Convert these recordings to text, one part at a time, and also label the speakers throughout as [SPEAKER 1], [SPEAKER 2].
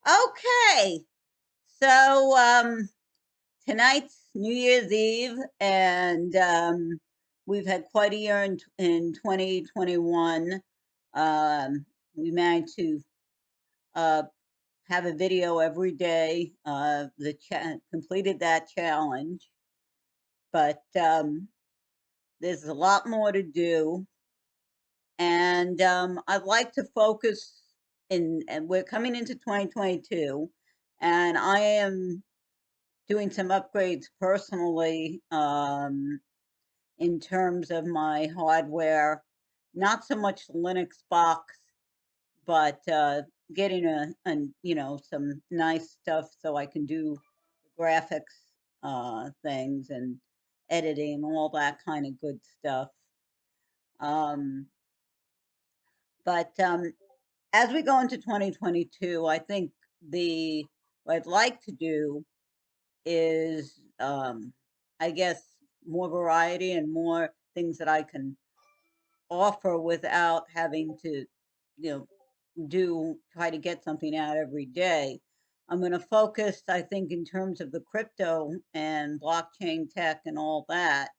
[SPEAKER 1] Okay, so tonight's New Year's Eve, and we've had quite a year in 2021. We managed to uh, have a video every day. Completed that challenge, but there's a lot more to do, and I'd like to focus in. And we're coming into 2022, and I am doing some upgrades personally in terms of my hardware. Not so much Linux box, but getting some nice stuff so I can do graphics things and editing, all that kind of good stuff. Um, but as we go into 2022, I think the what I'd like to do is, I guess, more variety and more things that I can offer without having to, you know, try to get something out every day. I'm going to focus, I think, in terms of the crypto and blockchain tech and all that.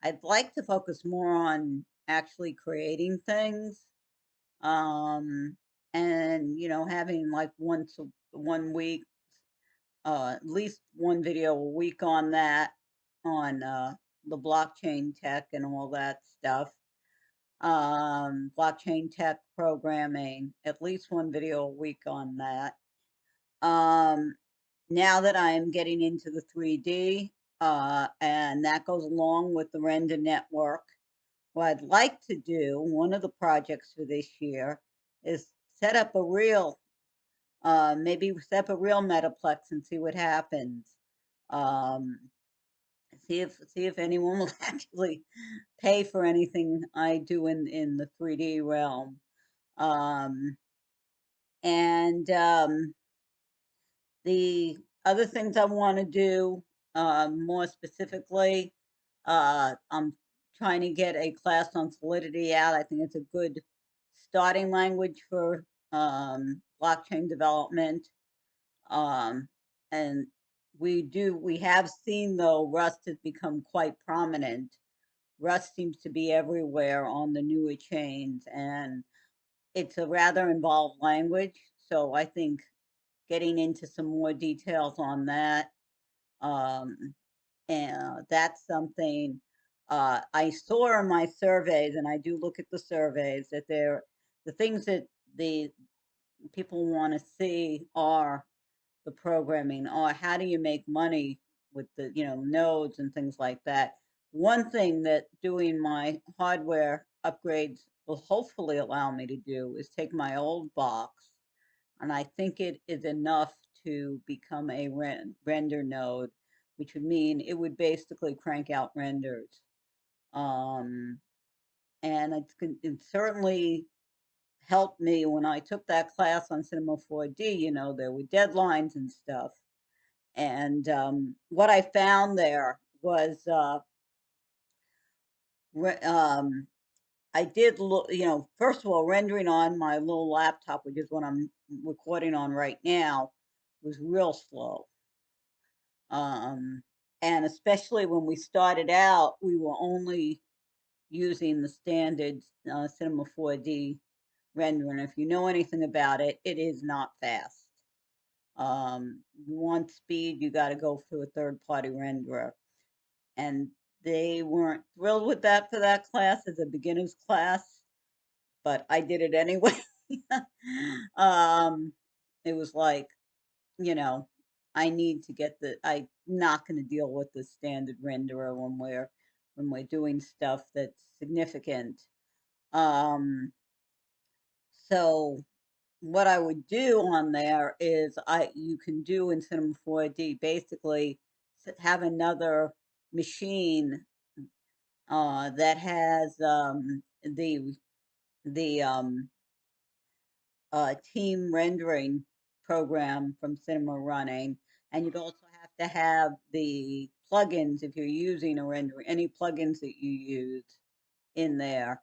[SPEAKER 1] I'd like to focus more on actually creating things, um, and having like once one week, at least one video a week on that, on the blockchain tech and all that stuff. Blockchain tech programming, at least one video a week on that. Um, Now that I am getting into the 3D, and that goes along with the render network, what I'd like to do, one of the projects for this year, is set up a real maybe set up a real Metaplex and see what happens. Um, see if anyone will actually pay for anything I do in the 3D realm. Um, and The other things I want to do, more specifically, I'm trying to get a class on Solidity out. I think it's a good starting language for blockchain development. Um, and we have seen, though, Rust has become quite prominent. Rust seems to be everywhere on the newer chains, and it's a rather involved language. So I think getting into some more details on that, um, and that's something I saw in my surveys, and I do look at the surveys that the things that the people want to see are the programming, or how do you make money with the nodes and things like that. One thing that doing my hardware upgrades will hopefully allow me to do is take my old box, and I think it is enough to become a render node, which would mean it would basically crank out renders. Um, and it certainly helped me when I took that class on Cinema 4D. There were deadlines and stuff. And what I found there was, I did look, first of all, rendering on my little laptop, which is what I'm recording on right now, was real slow. Um, and especially when we started out, we were only using the standard Cinema 4D render. And if you know anything about it, it is not fast. You want speed, you got to go through a third party renderer. And they weren't thrilled with that for that class as a beginner's class, but I did it anyway. um, it was like, you know, I need to get I'm not going to deal with the standard renderer when we're doing stuff that's significant. Um, so what I would do on there is you can do in Cinema 4D basically have another machine that has the team rendering program from Cinema running, and you'd also have to have the plugins if you're using a render, any plugins that you use in there,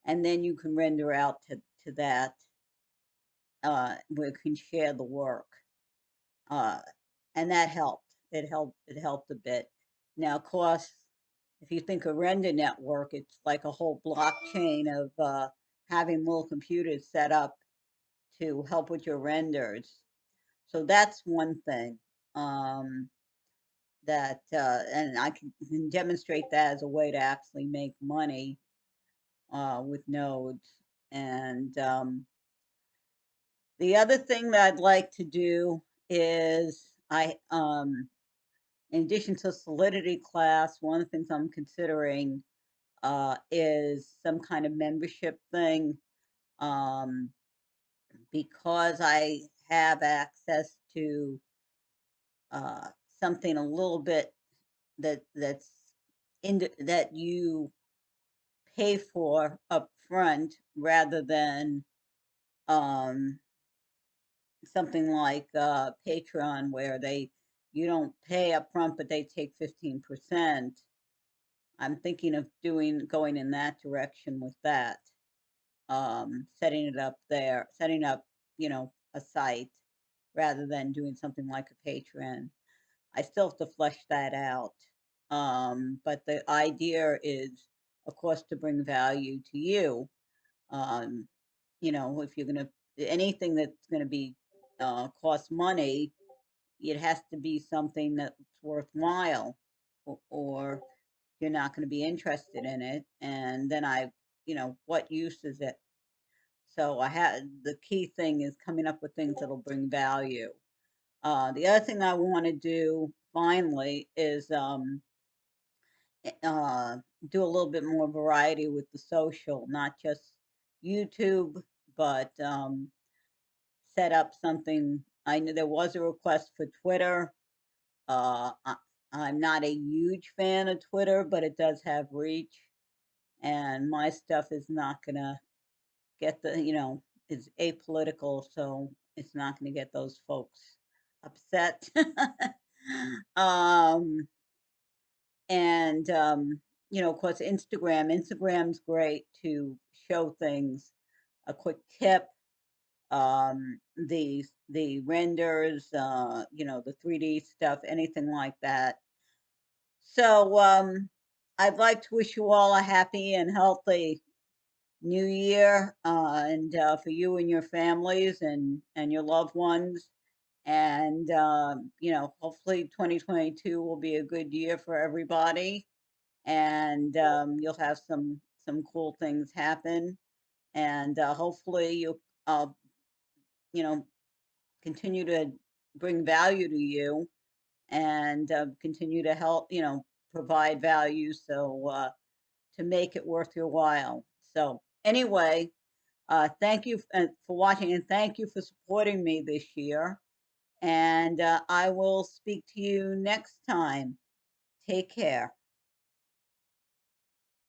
[SPEAKER 1] and then you can render out to that. we can share the work. Uh, and that helped. It helped a bit. Now, of course, if you think of Render Network, it's like a whole blockchain of having little computers set up to help with your renders. So that's one thing that, and I can demonstrate that as a way to actually make money with nodes. And the other thing that I'd like to do is in addition to Solidity class, one of the things I'm considering is some kind of membership thing um, because I have access to uh, something a little bit that's that you pay for up front rather than um, something like Patreon where they you don't pay up front but they take 15%. I'm thinking of going in that direction with that. Setting it up there, setting up, a site rather than doing something like a Patreon. I still have to flesh that out. But the idea is, of course, to bring value to you. Um, if you're gonna anything that's gonna be cost money, it has to be something that's worthwhile, or you're not going to be interested in it. And then what use is it? So I had the key thing is coming up with things that'll bring value. The other thing I want to do finally is uh, do a little bit more variety with the social, not just YouTube, but set up something. I know there was a request for Twitter. I'm not a huge fan of Twitter, but it does have reach, and my stuff is not gonna get it's apolitical, so it's not gonna get those folks upset. um, and of course, Instagram's great to show things, a quick tip, the renders, the 3D stuff, anything like that. So, I'd like to wish you all a happy and healthy New Year, and for you and your families and your loved ones. And hopefully 2022 will be a good year for everybody, and you'll have some cool things happen. And hopefully you'll uh, you know continue to bring value to you and continue to help provide value so to make it worth your while. So anyway, thank you for watching and thank you for supporting me this year. And I will speak to you next time. Take care.